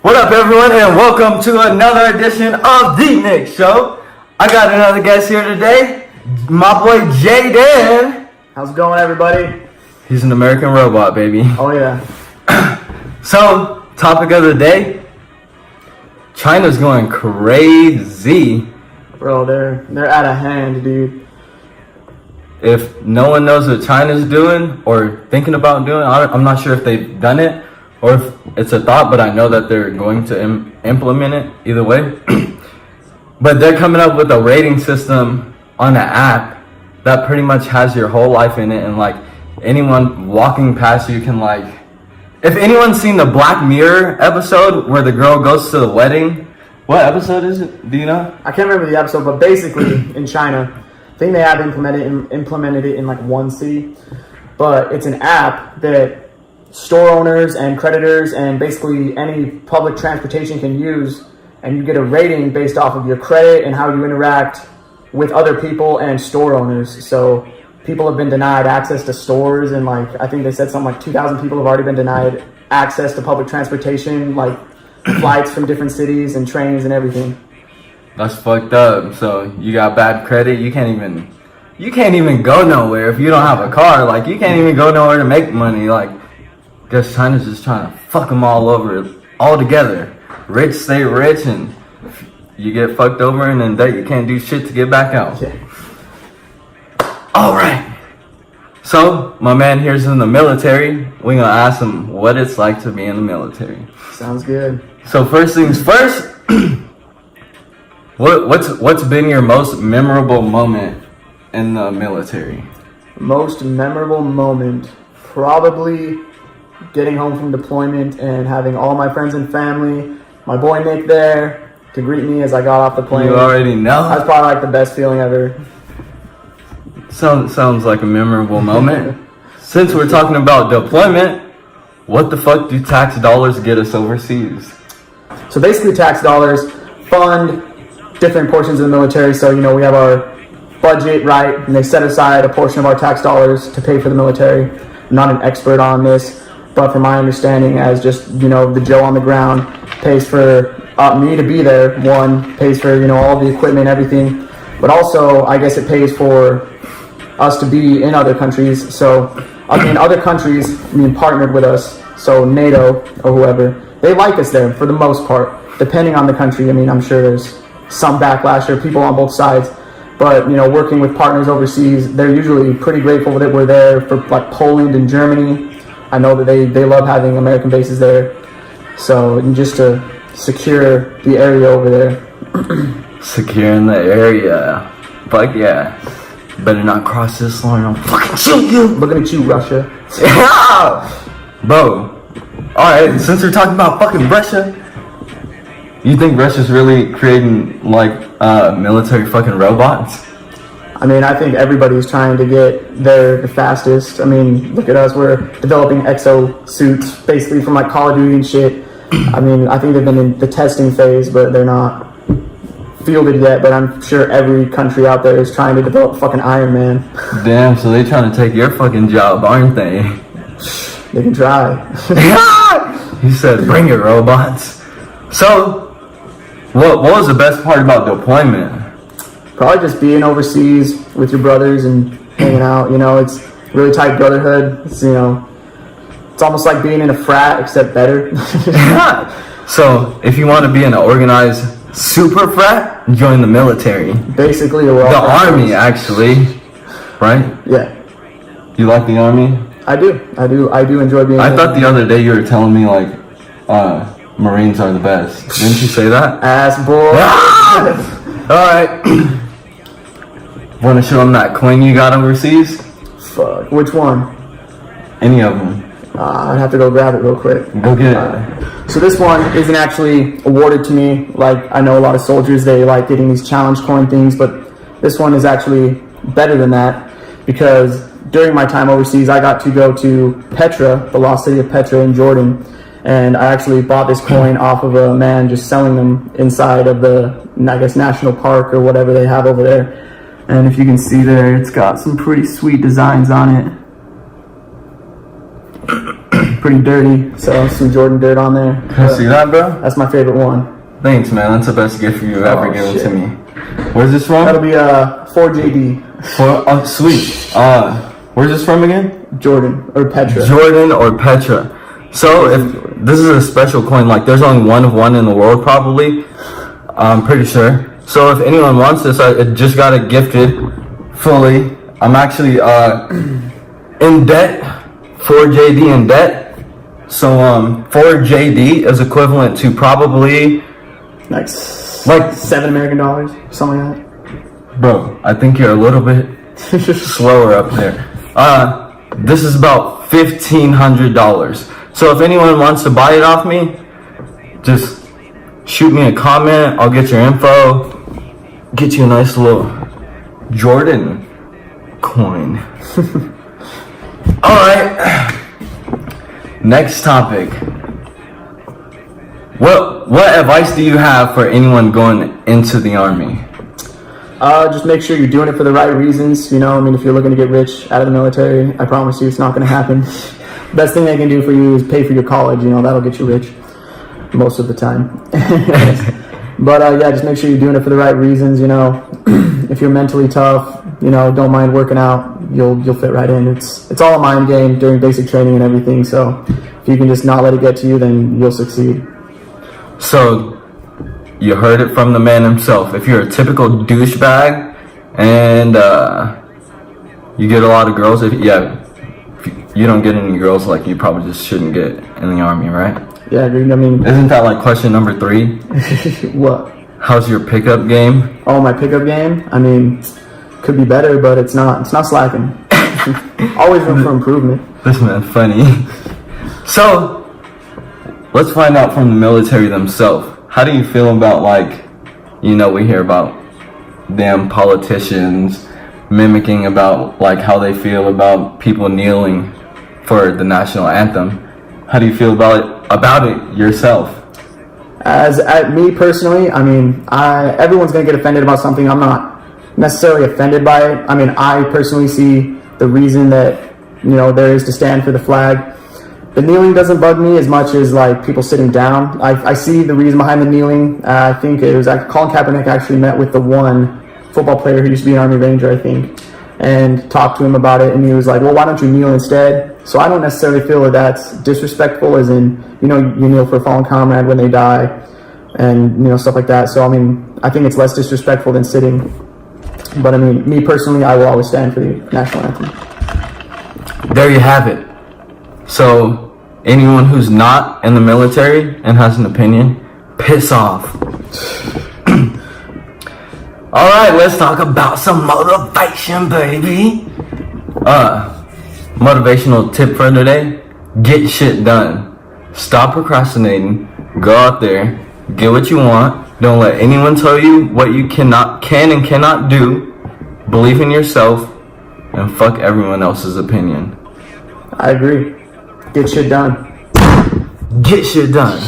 What up, everyone, and welcome to another edition of TheNiccShow. I got another guest here today, my boy Jaden. How's it going, everybody? He's an American robot, baby. Oh yeah. So, topic of the day: China's going crazy. Bro, they're out of hand, dude. If no one knows what China's doing or thinking about doing, I'm not sure if they've done it or if it's a thought, but I know that they're going to implement it either way. But they're coming up with a rating system on an app that pretty much has your whole life in it, and like anyone walking past you can like, if anyone's seen the Black Mirror episode where the girl goes to the wedding, what episode is it? Do you know? I can't remember the episode, but basically in China, I think they have implemented it in like one city, but it's an app that store owners and creditors and basically any public transportation can use, and you get a rating based off of your credit and how you interact with other people and store owners. So people have been denied access to stores, and like I think they said something like 2,000 people have already been denied access to public transportation, like flights from different cities and trains and everything. That's fucked up. So you got bad credit, you can't even go nowhere if you don't have a car. Like you can't even go nowhere to make money. Like, guess China's just trying to fuck them all over, all together. Rich stay rich, and you get fucked over and in debt, you can't do shit to get back out. Yeah. All right. So my man here's in the military. We gonna ask him what it's like to be in the military. Sounds good. So first things first. What's been your most memorable moment in the military? Most memorable moment, probably getting home from deployment and having all my friends and family, my boy Nick there to greet me as I got off the plane. You already know. That's probably like the best feeling ever. Sounds like a memorable moment. Since we're talking about deployment, what the fuck do tax dollars get us overseas? So basically tax dollars fund different portions of the military. So, you know, we have our budget, right? And they set aside a portion of our tax dollars to pay for the military. I'm not an expert on this, but from my understanding as just, you know, the Joe on the ground, pays for me to be there. One, pays for, you know, all the equipment, everything. But also, I guess it pays for us to be in other countries. So, I mean, other countries being partnered with us, so NATO or whoever, they like us there for the most part, depending on the country. I mean, I'm sure there's some backlash or people on both sides, but you know, working with partners overseas, they're usually pretty grateful that we're there. For like Poland and Germany, I know that they love having American bases there. So, and just to secure the area over there. Securing the area. Fuck yeah. Better not cross this line, I'll fucking shoot you. Looking at you, Russia. Yeah. Bro. Alright, since we're talking about fucking Russia, you think Russia's really creating like military fucking robots? I mean, I think everybody's trying to get there the fastest. I mean, look at us, we're developing exo suits basically from like Call of Duty and shit. I mean, I think they've been in the testing phase, but they're not fielded yet. But I'm sure every country out there is trying to develop fucking Iroman. Damn, so they trying to take your fucking job, aren't they? They can try. He said, bring your robots. So, what was the best part about deployment? Probably just being overseas with your brothers and hanging out. You know, it's really tight brotherhood. It's, you know, it's almost like being in a frat, except better. So, if you want to be in an organized super frat, join the military. Basically, the army, actually, right? Yeah. You like the army? I do enjoy being. I thought the other day you were telling me like, Marines are the best. Didn't you say that? Ass boy. Alright. Want to show them that coin you got overseas? Fuck. Which one? Any of them. I'd have to go grab it real quick. Go get it. So this one isn't actually awarded to me. Like, I know a lot of soldiers, they like getting these challenge coin things, but this one is actually better than that, because during my time overseas, I got to go to Petra, the lost city of Petra in Jordan, and I actually bought this coin off of a man just selling them inside of the, I guess, national park or whatever they have over there. And if you can see there, it's got some pretty sweet designs on it. pretty dirty. So some Jordan dirt on there. See that, bro? That's my favorite one. Thanks, man. That's the best gift you've ever given shit. to me. Where's this from? That'll be 4JD. Oh, sweet. Where's this from again? Jordan or Petra. Jordan or Petra. So if this is a special coin, like there's only one of one in the world, probably. I'm pretty sure. So if anyone wants this, I just got it gifted fully. I'm actually in debt. 4JD in debt. So 4JD is equivalent to probably like $7 American, something like that. Bro, I think you're a little bit slower up there. This is about $1,500. So if anyone wants to buy it off me, just shoot me a comment. I'll get your info. Get you a nice little Jordan coin. All right. Next topic. What advice do you have for anyone going into the army? Just make sure you're doing it for the right reasons. You know, I mean, if you're looking to get rich out of the military, I promise you it's not going to happen. Best thing they can do for you is pay for your college. You know, that'll get you rich most of the time. But yeah, just make sure you're doing it for the right reasons. You know, if you're mentally tough, you know, don't mind working out, you'll fit right in. It's all a mind game during basic training and everything. So if you can just not let it get to you, then you'll succeed. So you heard it from the man himself. If you're a typical douchebag and you get a lot of girls, if you don't get any girls, like you probably just shouldn't get in the army, right? Yeah, I mean, isn't that like question number 3? What? How's your pickup game? Oh, my pickup game? I mean, could be better, but it's not slacking. Always room for improvement. This man's funny. So let's find out from the military themselves. How do you feel about, like, you know, we hear about damn politicians mimicking about like how they feel about people kneeling for the national anthem? How do you feel about it yourself? As at me personally, I mean, everyone's gonna get offended about something. I'm not necessarily offended by it. I mean, I personally see the reason that, you know, there is to stand for the flag. The kneeling doesn't bug me as much as like people sitting down. I see the reason behind the kneeling. I think it was Colin Kaepernick actually met with the one football player who used to be an Army Ranger, I think, and talked to him about it. And he was like, well, why don't you kneel instead? So I don't necessarily feel that that's disrespectful, as in, you know, you kneel for a fallen comrade when they die and, you know, stuff like that. So, I mean, I think it's less disrespectful than sitting. But, I mean, me personally, I will always stand for the national anthem. There you have it. So, anyone who's not in the military and has an opinion, piss off. All right, let's talk about some motivation, baby. Motivational tip for today: get shit done. Stop procrastinating. Go out there, get what you want. Don't let anyone tell you what you can and cannot do. Believe in yourself and fuck everyone else's opinion. I agree. Get shit done. Get shit done.